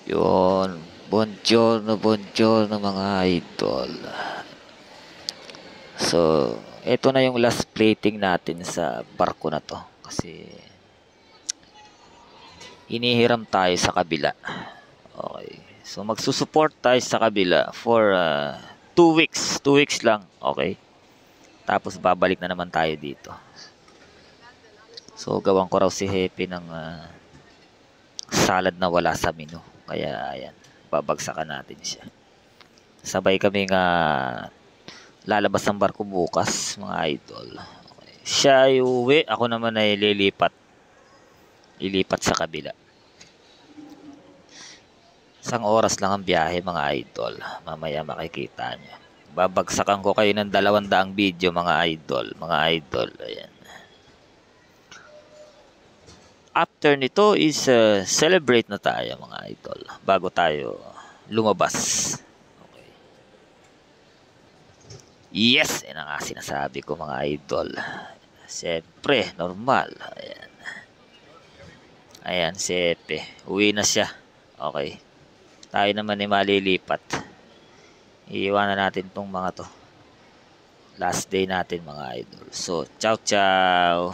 Yun. Buongiorno, buongiorno mga idol. So, ito na yung last plating natin sa barko na to. Kasi, inihiram tayo sa kabila. Okay. So, magsusupport tayo sa kabila for 2 weeks. 2 weeks lang. Okay. Tapos, babalik na naman tayo dito. So, gawan ko raw si Hepe ng salad na wala sa menu. Kaya, ayan. Babagsakan natin siya. Sabay kami nga lalabas ng barko bukas, mga idol. Okay. Siya ay uwi. Ako naman ay lilipat. Ilipat sa kabila. Isang oras lang ang biyahe, mga idol. Mamaya makikita nyo. Babagsakan ko kayo ng 200 video, mga idol. Mga idol. Ayan. After nito is celebrate na tayo, mga idol. Bago tayo lumabas. Okay. Yes! Yan ang sinasabi ko, mga idol. Siyempre, normal. Ayan. Ayan, si Epe. Uwi na siya. Okay. Tayo naman ay malilipat. Iiwanan natin tong mga to. Last day natin, mga idol. So, ciao ciao.